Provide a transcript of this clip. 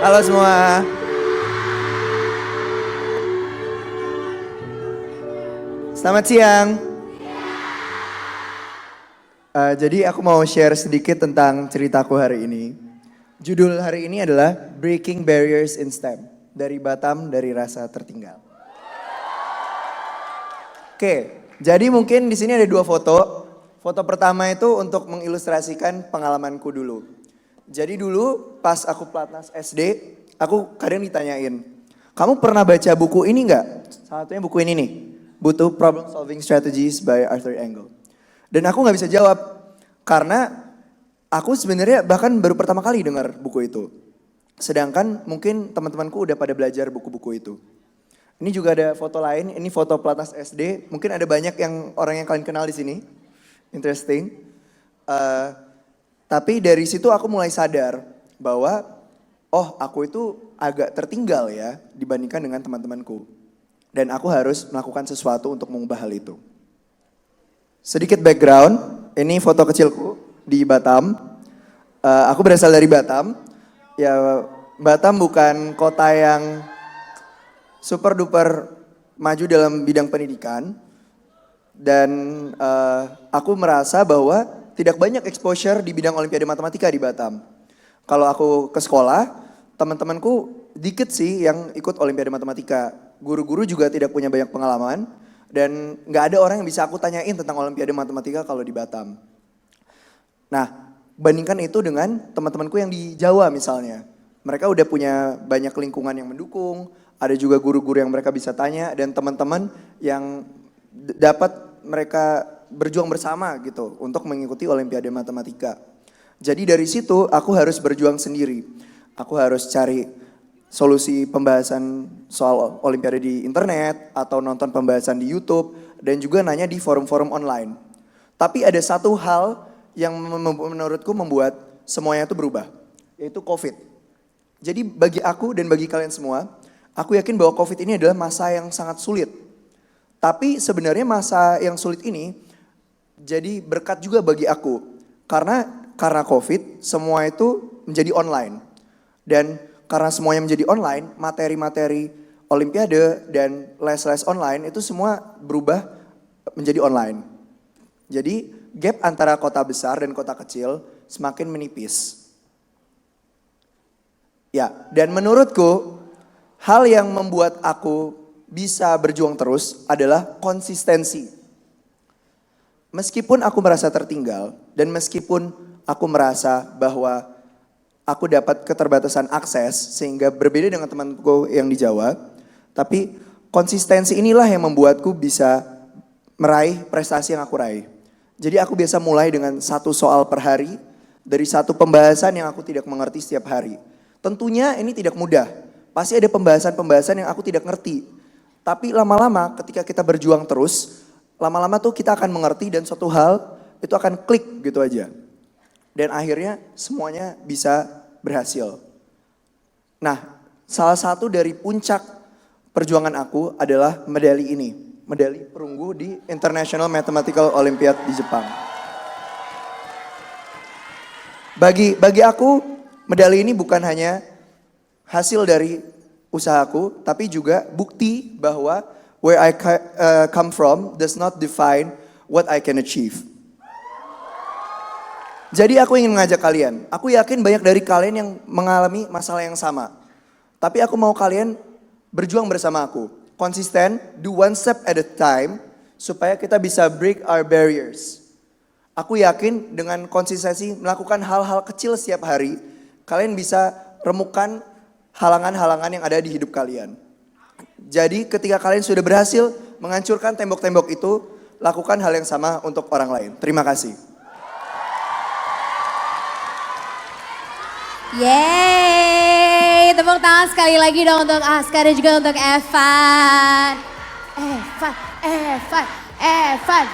Halo semua. Selamat siang. Jadi aku mau share sedikit tentang ceritaku hari ini. Judul hari ini adalah Breaking Barriers in STEM. Dari Batam, dari rasa tertinggal. Oke, jadi mungkin di sini ada dua foto. Foto pertama itu untuk mengilustrasikan pengalamanku dulu. Jadi dulu pas aku pelatnas SD, aku kadang ditanyain, kamu pernah baca buku ini nggak? Salah satunya buku ini nih, Butuh Problem Solving Strategies by Arthur Engel. Dan aku nggak bisa jawab karena aku sebenarnya bahkan baru pertama kali dengar buku itu. Sedangkan mungkin teman-temanku udah pada belajar buku-buku itu. Ini juga ada foto lain, ini foto pelatnas SD. Mungkin ada banyak yang orang yang kalian kenal di sini. Interesting. Tapi dari situ aku mulai sadar bahwa oh aku itu agak tertinggal ya dibandingkan dengan teman-temanku. Dan aku harus melakukan sesuatu untuk mengubah hal itu. Sedikit background, ini foto kecilku di Batam. Aku berasal dari Batam. Ya Batam bukan kota yang super duper maju dalam bidang pendidikan. Dan aku merasa bahwa tidak banyak exposure di bidang olimpiade matematika di Batam. Kalau aku ke sekolah, teman-temanku dikit sih yang ikut olimpiade matematika. Guru-guru juga tidak punya banyak pengalaman. Dan gak ada orang yang bisa aku tanyain tentang olimpiade matematika kalau di Batam. Nah, bandingkan itu dengan teman-temanku yang di Jawa misalnya. Mereka udah punya banyak lingkungan yang mendukung, ada juga guru-guru yang mereka bisa tanya, dan teman-teman yang dapat mereka berjuang bersama gitu untuk mengikuti olimpiade matematika. Jadi dari situ aku harus berjuang sendiri. Aku harus cari solusi pembahasan soal olimpiade di internet atau nonton pembahasan di YouTube dan juga nanya di forum-forum online. Tapi ada satu hal yang menurutku membuat semuanya itu berubah, yaitu COVID. Jadi bagi aku dan bagi kalian semua, aku yakin bahwa COVID ini adalah masa yang sangat sulit. Tapi sebenarnya masa yang sulit ini jadi berkat juga bagi aku. Karena COVID semua itu menjadi online. Dan karena semuanya menjadi online, materi-materi olimpiade dan les-les online itu semua berubah menjadi online. Jadi gap antara kota besar dan kota kecil semakin menipis. Ya, dan menurutku hal yang membuat aku bisa berjuang terus adalah konsistensi. Meskipun aku merasa tertinggal dan meskipun aku merasa bahwa aku dapat keterbatasan akses sehingga berbeda dengan temanku yang di Jawa. Tapi konsistensi inilah yang membuatku bisa meraih prestasi yang aku raih. Jadi aku biasa mulai dengan satu soal per hari dari satu pembahasan yang aku tidak mengerti setiap hari. Tentunya ini tidak mudah. Pasti ada pembahasan-pembahasan yang aku tidak ngerti. Tapi lama-lama ketika kita berjuang terus, lama-lama tuh kita akan mengerti dan suatu hal itu akan klik gitu aja. Dan akhirnya semuanya bisa berhasil. Nah, salah satu dari puncak perjuangan aku adalah medali ini. Medali perunggu di International Mathematical Olympiad di Jepang. Bagi aku, medali ini bukan hanya hasil dari usahaku, tapi juga bukti bahwa where I come from does not define what I can achieve. Jadi aku ingin mengajak kalian, aku yakin banyak dari kalian yang mengalami masalah yang sama. Tapi aku mau kalian berjuang bersama aku. Konsisten, do one step at a time, supaya kita bisa break our barriers. Aku yakin dengan konsistensi melakukan hal-hal kecil setiap hari, kalian bisa remukan halangan-halangan yang ada di hidup kalian. Jadi ketika kalian sudah berhasil menghancurkan tembok-tembok itu, lakukan hal yang sama untuk orang lain. Terima kasih. Yeay, tepuk tangan sekali lagi dong untuk Aska dan juga untuk Evan. Evan.